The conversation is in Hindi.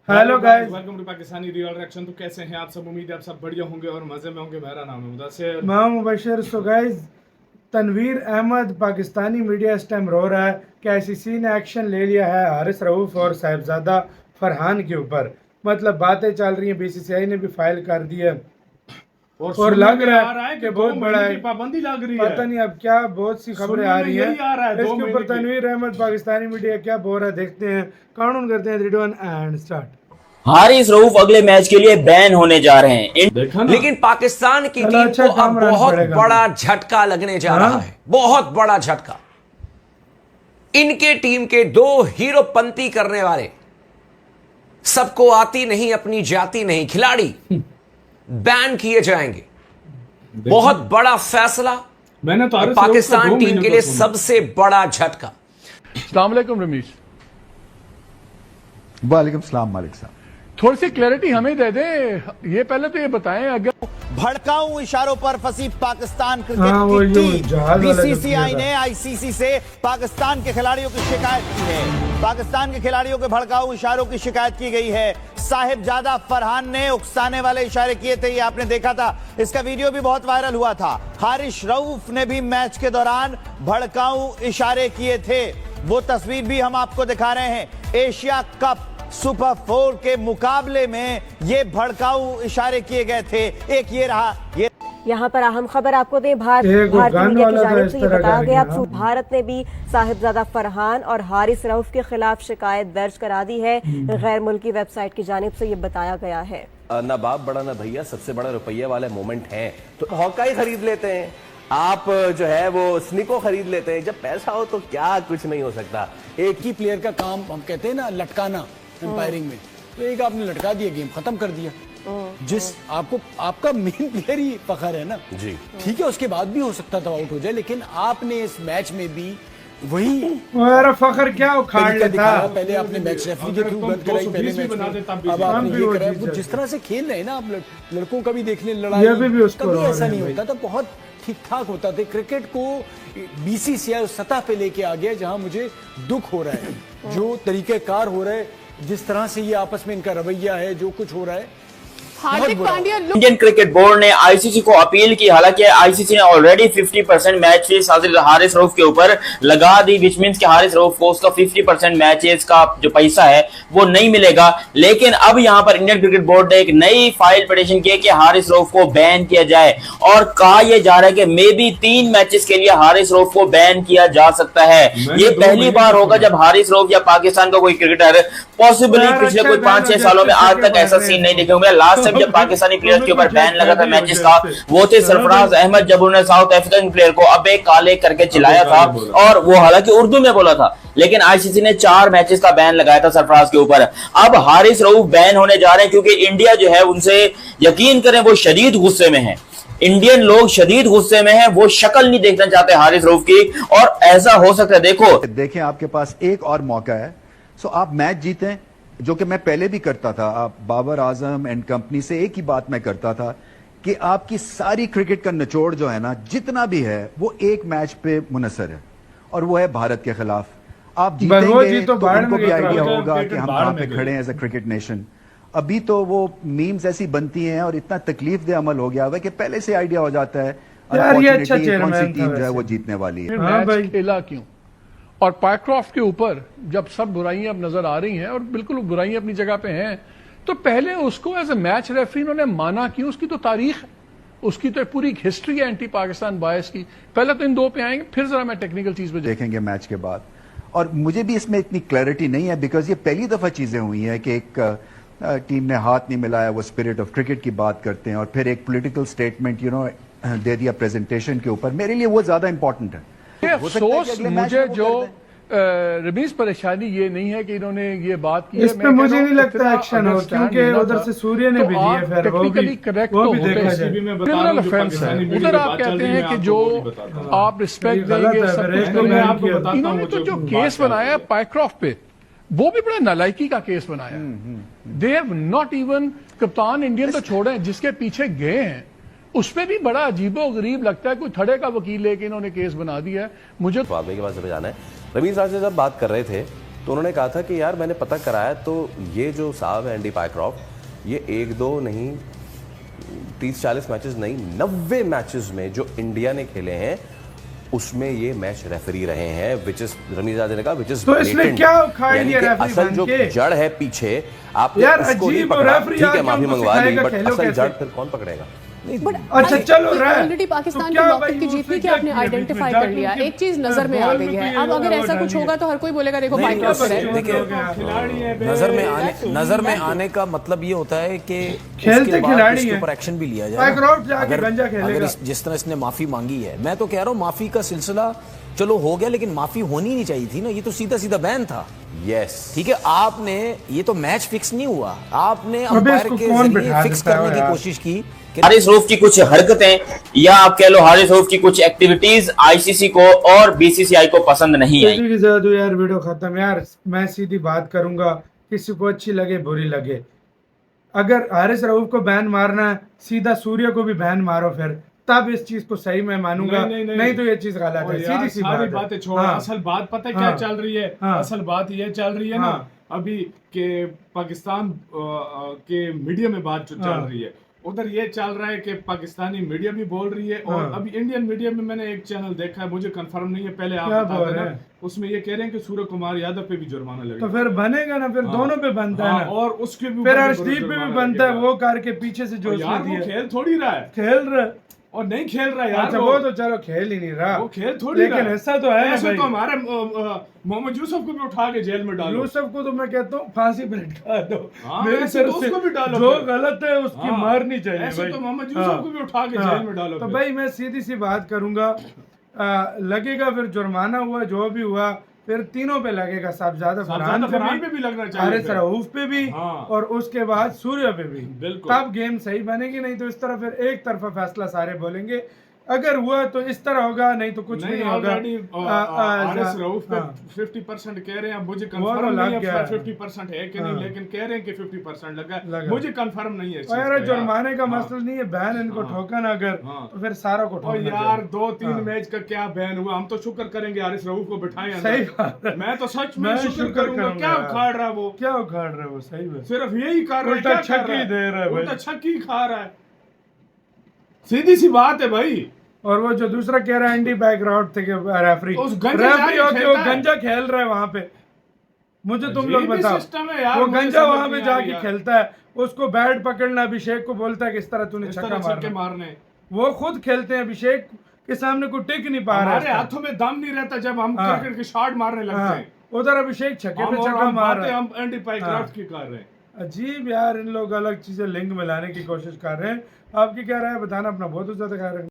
Hello guys, welcome to Pakistani real reaction. तो कैसे हैं आप सब? उम्मीद है आप सब बढ़िया होंगे और मजे में होंगे। मेरा नाम है मुदस्सिर, मैं हूं Mubashar. So guys, Tanveer Ahmed Pakistani media इस टाइम रो रहा है कि आईसीसी ने एक्शन ले लिया है हारिस रऊफ और साहिबजादा फरहान के ऊपर। मतलब बातें चल रही हैं, बीसीसीआई ने भी फाइल कर दी है और लग रहा है कि बहुत बड़ा है, पाबंदी लग रही है। पता नहीं अब क्या, बहुत सी खबरें आ रही हैं। इसके ऊपर है तनवीर अहमद पाकिस्तानी मीडिया क्या बोल रहा है, देखते हैं। कानून करते हैं 3, 2, 1 एंड स्टार्ट। हारिस रऊफ अगले मैच के लिए बैन होने जा रहे हैं। देखा ना? लेकिन पाकिस्तान की टीम अच्छा को अब बहुत बड़ा झटका लगने जा रहा है, बहुत बड़ा झटका। इनके टीम के 2 हीरोपंती करने वाले, सबको आती नहीं अपनी जाती नहीं खिलाड़ी बैन किए जाएंगे। बहुत बड़ा फैसला, मैंने तो पाकिस्तान टीम के लिए सबसे बड़ा झटका। अस्सलाम वालेकुम रमीश। वालेकुम सलाम मालिक साहब। थोड़ी सी क्लैरिटी हमें दे दें, ये पहले तो ये बताएं, अगर भड़काऊ इशारों पर फंसी पाकिस्तान हाँ, वो क्रिकेट जो की जहाज टीम वाला बीसीसीआई जो ने आईसीसी से पाकिस्तान के खिलाड़ियों की शिकायत की है। पाकिस्तान के खिलाड़ियों के भड़काऊ इशारों की शिकायत की गई है। साहिबजादा फरहान ने उकसाने वाले इशारे किए थे, ये आपने देखा था, इसका वीडियो भी बहुत वायरल हुआ था। हारिस रऊफ ने भी मैच के दौरान भड़काऊ इशारे किए थे, वो तस्वीर भी हम आपको दिखा रहे हैं। एशिया कप सुपर 4 के मुकाबले में ये भड़काऊ इशारे किए गए थे। एक ये रहा, ये यहाँ पर अहम खबर आपको दें, भारतीय मीडिया की जानिब से ये बताया गया भारत ने भी साहिबजादा फरहान और हारिस रऊफ के खिलाफ शिकायत दर्ज करा दी है। गैर मुल्की वेबसाइट की जानिब से ये बताया गया है। ना बाप बड़ा ना भैया, सबसे बड़ा रुपया वाले मोमेंट है तो हॉकाई खरीद लेते हैं, आप जो है वो स्निको खरीद लेते हैं। जब पैसा हो तो क्या कुछ नहीं हो सकता। एक ही प्लेयर का काम हम कहते हैं ना लटकाना एम्पायरिंग में, तो एक आपने लटका दिया, गेम खत्म कर दिया। जिस आपको आपका मेन प्लेयर ही फखर है ना जी, ठीक है, उसके बाद भी हो सकता था आउट हो जाए, लेकिन आपने इस मैच में भी वही फखर क्या उखाड़ लेता। पहले आपने मैच रेफरी के थ्रू बंद कराई, पहले मैच में अब आपने ये कराया। वो जिस तरह से खेल रहे हैं ना आप, लड़कों का भी देखने, लड़ाई कभी ऐसा नहीं होता था, बहुत ठीक ठाक होता था। क्रिकेट को बीसीसीआई उस सतह पे लेके आ गया जहां मुझे दुख हो रहा है, जो तरीकेकार हो रहा है, जिस तरह से ये आपस में इनका रवैया है, जो कुछ हो रहा है। Hardik Pandya. Indian cricket board ने आईसीसी को अपील की, हालांकि आईसीसी ने already 50% match fees Haris Rauf के ऊपर लगा दी, विच मींस कि हारिस रऊफ को उसका 50% मैचेस का जो पैसा है वो नहीं मिलेगा। लेकिन अब यहां पर इंडियन क्रिकेट बोर्ड ने एक नई फाइल पिटीशन की कि हारिस रऊफ को बैन किया जाए, और कहा यह जा रहा है कि मे बी 3 मैचेस के लिए हारिस रऊफ को बैन किया जा सकता है। ये पहली बार होगा जब हारिस रऊफ या पाकिस्तान का कोई क्रिकेटर, पॉसिबली पिछले कोई 5-6 सालों में आज तक ऐसा सीन नहीं देखे होंगे। लास्ट टाइम जब पाकिस्तानी प्लेयर के ऊपर बैन लगा था मैचेस का, वो थे सरफराज अहमद, जब उन्होंने साउथ अफ्रीकन प्लेयर को अबे काले करके चिल्लाया था, और वो हालांकि उर्दू में बोला था, लेकिन आईसीसी ने 4 मैचेस का बैन लगाया था सरफराज के ऊपर। अब हारिस रऊफ बैन होने जा रहे हैं क्योंकि इंडिया जो है उनसे, यकीन करें, वो शदीद गुस्से में है। इंडियन लोग शदीद गुस्से में हैं, वो शक्ल नहीं देखना चाहते हारिस रऊफ की, और ऐसा हो सकता है। देखो देखें, आपके पास एक और मौका है, सो आप मैच जीतें, जो कि मैं पहले भी करता था। आप बाबर आजम एंड कंपनी से एक ही बात मैं करता था कि आपकी सारी क्रिकेट का निचोड़ जो है ना, जितना भी है, वो एक मैच पे मुनसर है, और वो है भारत के खिलाफ। आप जीतेंगे तो उनको भी आइडिया होगा कि हम कहां पे खड़े हैं एज अ क्रिकेट नेशन। अभी तो वो मीम्स ऐसी बनती हैं और इतना तकलीफदेह अमल हो गया हुआ है कि पहले से आइडिया हो जाता है अनफॉर्चुनेटली कौन सी टीम जो है वो जीतने वाली है। मैच खेला क्यों? और पायक्रॉफ्ट के ऊपर जब सब बुराइयां अब नजर आ रही हैं, और बिल्कुल बुराइयां अपनी जगह पे हैं, तो पहले उसको एज ए मैच रेफरी उन्होंने माना क्यों? उसकी तो तारीख है, उसकी तो पूरी हिस्ट्री है एंटी पाकिस्तान बायस की। पहले तो इन 2 पे आएंगे, फिर जरा मैं टेक्निकल चीज पे देखेंगे मैच के बाद। और मुझे भी इसमें इतनी क्लैरिटी नहीं है, बिकॉज ये पहली दफा चीजें हुई हैं कि एक टीम ने हाथ नहीं मिलाया, वो स्पिरिट ऑफ क्रिकेट की बात करते हैं, और फिर एक पॉलिटिकल स्टेटमेंट दे दिया प्रेजेंटेशन के ऊपर। मेरे लिए वो ज्यादा इंपॉर्टेंट है। अफसोस मुझे जो रमीज परेशानी ये नहीं है कि इन्होंने ये बात की, इस पे मुझे नहीं लगता एक्शन हो, क्योंकि उधर से सूर्य ने भी दिए, फिर वो भी करेक्ट वो तो भी देखा जाए। क्रिमिनल ऑफेंस है। उधर आप कहते हैं कि जो आप रिस्पेक्ट देंगे, सब कुछ करेंगे। इन्होंने तो जो केस बनाया पायक्रॉफ्ट पे, वो भी बड़ा नालायकी का केस बनाया। दे हैव नॉट इवन, कप्तान इंडियन तो छोड़े, जिसके पीछे गए हैं उसमें भी बड़ा अजीबो गरीब लगता है। कोई थड़े का वकील लेके इन्होंने केस बना दिया है। मुझे के पास जाना है। रमीज साहब से जब बात कर रहे थे तो उन्होंने कहा था कि यार मैंने पता कराया तो ये जो साहब है एंडी पायक्रॉफ्ट, ये 1-2 नहीं 30-40 मैचेस नहीं 90 मैचेस में जो इंडिया ने खेले हैं उसमें ये मैच रेफरी रहे हैं, विच इज रमीज आजाद ने कहा विच इज तो इसने क्या उखाड़ लिया रेफरी असल जो जड़ है पीछे आपने यार उसको नहीं अजीब पकड़ा, रेफरी ठीक है माफी मंगवा ली, बट खेलो असल जड़ कैसे? फिर कौन पकड़ेगा? अच्छा चलो ऑलरेडी पाकिस्तान के मौके की जीत की आपने आइडेंटिफाई कर लिया, एक चीज नजर में आ गई है। अब अगर ऐसा कुछ होगा तो हर कोई बोलेगा देखो पायक्रॉफ्ट है। देखिए नजर में आने का मतलब ये होता है कि खेलते खिलाड़ी इसके हैं, ऊपर एक्शन भी लिया जाए। पायक्रॉफ्ट जाके गंजा खेलेगा। जिस तरह इसने माफी मांगी है, मैं तो कह रहा हूँ माफी का सिलसिला चलो हो गया, लेकिन माफी होनी नहीं चाहिए थी ना, ये तो सीधा सीधा बैन था। यस ठीक है, आपने ये तो मैच फिक्स नहीं हुआ, आपने अंपायर के जरिए फिक्स करने की कोशिश की। हारिस रऊफ की कुछ हरकतें या आप कह लो हारिस रऊफ की कुछ एक्टिविटीज आईसीसी को और बीसीसीआई को पसंद नहीं आई। यार वीडियो खत्म। यार मैं सीधी बात करूंगा, किसी को अच्छी लगे बुरी लगे, अगर हारिस रऊफ को बैन मारना है सीधा सूर्य को भी बैन मारो, फिर तब इस चीज को सही मैं मानूंगा, नहीं तो ये चीज गलत है। सीधी सी सारी बात बातें छोड़ो, असल बात पता है क्या चल रही है? असल बात ये चल रही है ना अभी के पाकिस्तान के मीडिया में बात जो चल रही है, उधर ये चल रहा है कि पाकिस्तानी मीडिया भी बोल रही है और अभी इंडियन मीडिया में मैंने एक चैनल देखा है, मुझे कंफर्म नहीं है, पहले आप बता देना, उसमें ये कह रहे हैं कि सूर्य कुमार यादव पे भी जुर्माना लगेगा। तो फिर बनेगा ना, फिर दोनों पे बनता है ना, और उसके भी फिर अर्शदीप पे भी बनता है, वो करके पीछे से जो यार वो खेल थोड़ी रहा है, खेल रहा है और नहीं खेल रहा यार। अच्छा वो तो चलो खेल ही नहीं रहा, वो खेल थोड़ी लेकिन रहा। ऐसा तो है ऐसे भाई। तो हमारे मोहम्मद यूसुफ को भी उठा के जेल में डालो। यूसुफ को तो मैं कहता हूँ फांसी पे लटका दो, मेरी ऐसे तरफ तो से उसको भी डालो, जो गलत है उसकी मारनी चाहिए ऐसे भाई। तो मोहम्मद यूसुफ को भी उठा के जेल में डालो। तो भाई मैं सीधी सी बात करूंगा, लगेगा फिर जुर्माना हुआ जो भी हुआ, फिर तीनों पे लगेगा, साहबजादा फरहान पे भी लगना चाहिए, हारिस रऊफ पे भी और उसके बाद सूर्य पे भी, तब गेम सही बनेगी। नहीं तो इस तरह फिर एक तरफा फैसला सारे बोलेंगे, अगर हुआ तो इस तरह होगा, नहीं तो कुछ नहीं होगा। हारिस रऊफ पे 50% कह रहे हैं, मुझे कंफर्म नहीं है 50% है कि नहीं, लेकिन कह रहे हैं कि 50% लगा, मुझे कंफर्म नहीं है। यार जुर्माने का मसला नहीं है, बैन इनको ठोका ना अगर तो फिर सारा को ठोकना चाहिए। यार 2-3 मैच का क्या बैन हुआ, हम तो शुक्र करेंगे हारिस रऊफ को बिठाए। सही बात है, मैं तो सच में शुक्र करूंगा। क्या उखाड़ रहा है वो, क्या उखाड़ रहा है वो, सही बात, सिर्फ यही कर रहा है, उल्टा छक्की दे रहा है, उल्टा छक्की खा रहा है, सीधी सी बात है भाई। और वो जो दूसरा कह रहा है एंडी बैकग्राउंड थे रेफरी गंजा खेल रहा है वहां पे, मुझे तुम लोग बताओ, वो गंजा वहां पे जाके खेलता है, उसको बैट पकड़ना, अभिषेक को बोलता है कि इस तरह तूने छक्का मारने, वो खुद खेलते हैं, अभिषेक के सामने कोई टिक नहीं पा रहा है, हमारे हाथों में दम नहीं रहता जब हम क्रिकेट के शॉट मारने लगते हैं। उधर अभिषेक छक्के पे छक्का मार रहे हैं, हम एंटी पायक्रॉफ्ट की कर रहे हैं। अजीब यार, इन लोग अलग चीजें लिंक में लाने की कोशिश कर रहे हैं। आपकी क्या राय है बताना, अपना बहुत ज्यादा ख्याल रखना।